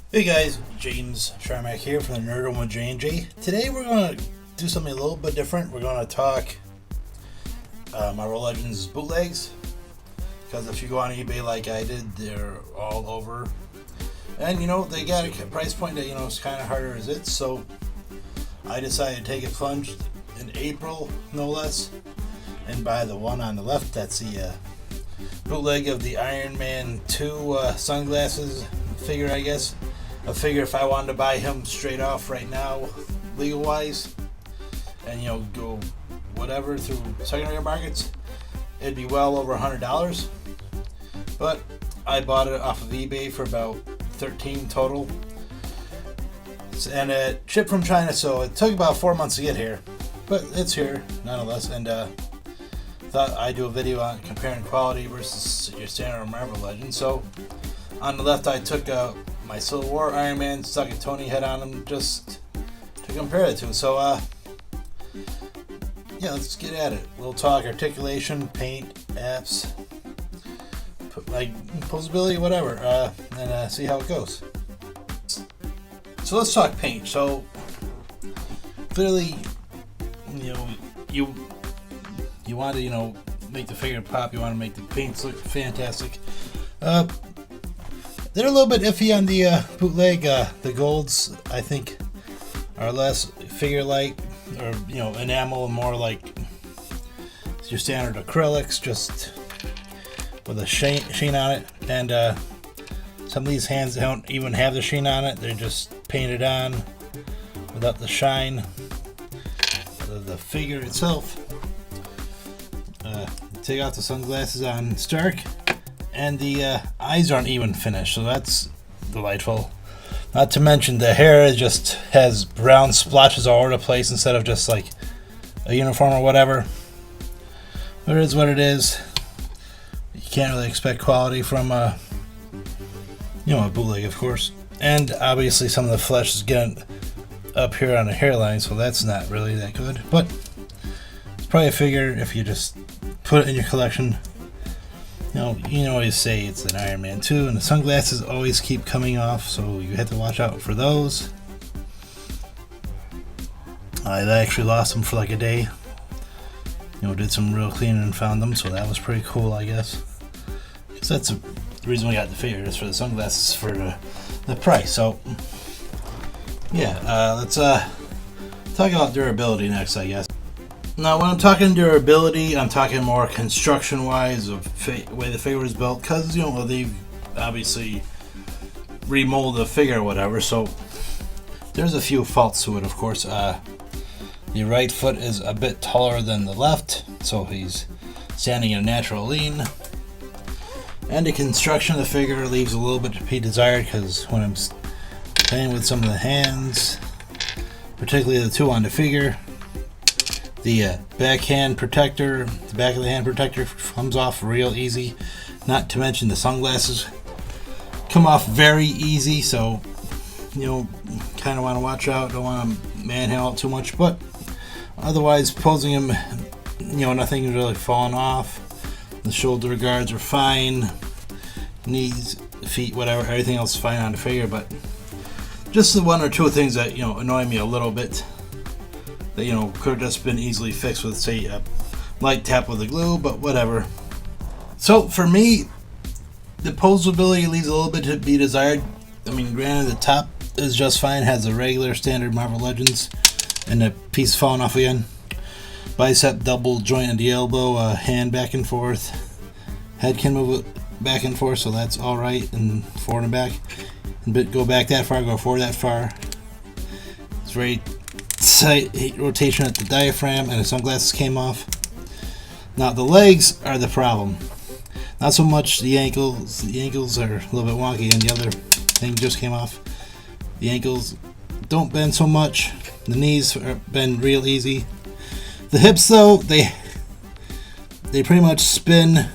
Hey guys, James Sharmack here from the Nerd Room with J&J. Today we're going to do something a little bit different. We're going to talk Marvel Legends bootlegs. Because if you go on eBay like I did, they're all over. And they got a price point that is kind of harder as it. So I decided to take a plunge in April, no less, and buy the one on the left. That's the bootleg of the Iron Man 2 sunglasses figure, I guess. I figure if I wanted to buy him straight off right now, legal wise, and go whatever through secondary markets, it'd be well over $100. But I bought it off of eBay for about $13 total, and it shipped from China, so it took about 4 months to get here, but it's here nonetheless. And thought I'd do a video on comparing quality versus your standard Marvel Legend. So on the left, I took my Civil War Iron Man, stuck a Tony head on him just to compare the two. So yeah, let's get at it. We'll talk articulation, paint, apps, like posability, whatever, and see how it goes. So let's talk paint. So clearly, you want to make the figure pop. You want to make the paints look fantastic. They're a little bit iffy on the bootleg. The golds, I think, are less figure-like, or enamel, and more like your standard acrylics, just with a sheen on it. And some of these hands don't even have the sheen on it; they're just painted on without the shine of the figure itself. Take out the sunglasses on Stark, and the eyes aren't even finished, so that's delightful. Not to mention the hair just has brown splotches all over the place instead of just like a uniform or whatever. But it is what it is. You can't really expect quality from a bootleg, of course. And obviously some of the flesh is getting up here on the hairline, so that's not really that good. But it's probably a figure if you just put it in your collection. You always say it's an Iron Man 2, and the sunglasses always keep coming off, so you have to watch out for those. I actually lost them for like a day. Did some real cleaning and found them, so that was pretty cool, I guess. Because that's the reason we got the figure, is for the sunglasses for the price. So, yeah, let's talk about durability next, I guess. Now, when I'm talking durability, I'm talking more construction-wise of the way the figure was built, because they've obviously remolded the figure or whatever. So there's a few faults to it, of course. The right foot is a bit taller than the left, so he's standing in a natural lean. And the construction of the figure leaves a little bit to be desired, because when I'm playing with some of the hands, particularly the two on the figure, the backhand protector, the back of the hand protector comes off real easy. Not to mention the sunglasses come off very easy, so kind of want to watch out. Don't want to manhandle it too much, but otherwise posing him, nothing is really falling off. The shoulder guards are fine, knees, feet, whatever, everything else is fine on the figure. But just the one or two things that annoy me a little bit, that could have just been easily fixed with, say, a light tap with the glue, but whatever. So for me, the posability leaves a little bit to be desired. I mean, granted, the top is just fine, has a regular standard Marvel Legends, and the piece falling off again. Bicep double joint at the elbow, hand back and forth, head can move it back and forth, so that's all right, and forward and back. And go back that far, go forward that far. It's very tight rotation at the diaphragm, and the sunglasses came off. Now the legs are the problem. Not so much the ankles. The ankles are a little bit wonky, and the other thing just came off. The ankles don't bend so much. The knees bend real easy. The hips, though, they pretty much spin.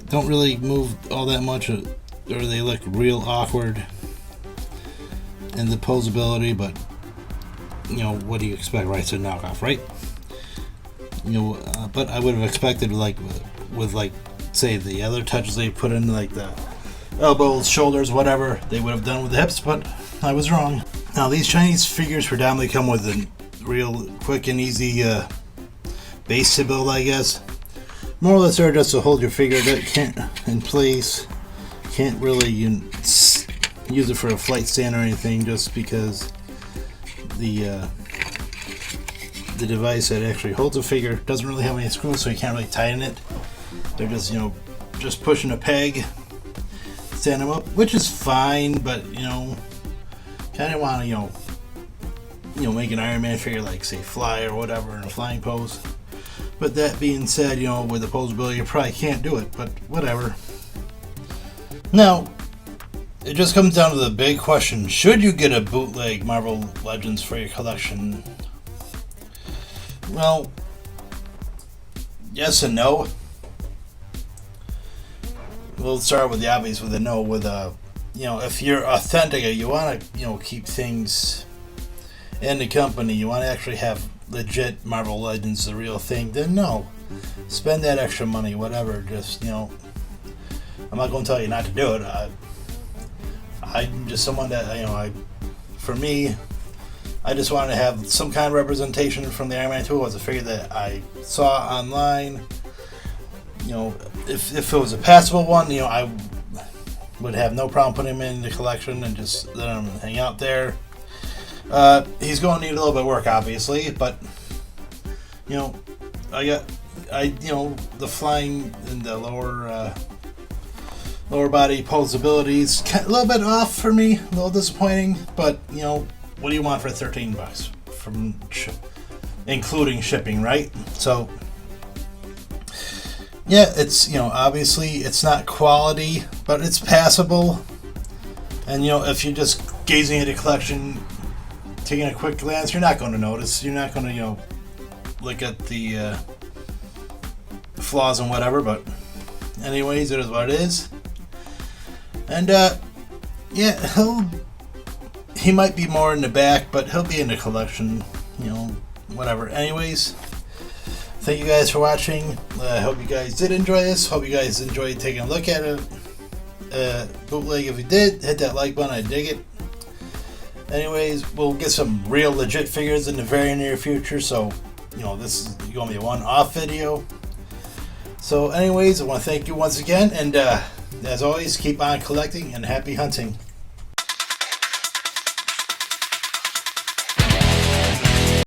Don't really move all that much, or they look real awkward. And the posability, but what do you expect, right? It's a knockoff, right? But I would have expected, like, with like, say, the other touches they put in, like the elbows, shoulders, whatever they would have done with the hips, but I was wrong. Now these Chinese figures predominantly come with a real quick and easy base to build, I guess. More or less there just to hold your figure that can't in place. Can't really use it for a flight stand or anything, just because the device that actually holds a figure doesn't really have any screws, so you can't really tighten it. They're just just pushing a peg, stand them up, which is fine, but kind of want to make an Iron Man figure like say fly or whatever in a flying pose. But that being said, with the posability you probably can't do it, but whatever. Now it just comes down to the big question: should you get a bootleg Marvel Legends for your collection? Well, yes and no. We'll start with the obvious with a no. With if you're authentic, you want to keep things in the company, you want to actually have legit Marvel Legends, the real thing, then no. Spend that extra money, whatever. Just I'm not going to tell you not to do it. I'm just someone that for me, I just wanted to have some kind of representation from the Iron Man 2. It was a figure that I saw online. If it was a passable one, I would have no problem putting him in the collection and just let him hang out there. He's going to need a little bit of work, obviously, but the flying and the lower body posabilities a little bit off for me, a little disappointing. But what do you want for $13 from including shipping, right? So yeah, it's obviously it's not quality, but it's passable. And if you're just gazing at a collection, taking a quick glance, you're not going to notice. You're not going to look at the flaws and whatever. But anyways, it is what it is. And yeah, he might be more in the back, but he'll be in the collection. Whatever. Anyways, thank you guys for watching. I hope you guys did enjoy this. Hope you guys enjoyed taking a look at it. Bootleg, if you did, hit that like button. I dig it. Anyways, we'll get some real legit figures in the very near future, so this is going to be a one-off video. So anyways, I want to thank you once again, and as always, keep on collecting and happy hunting.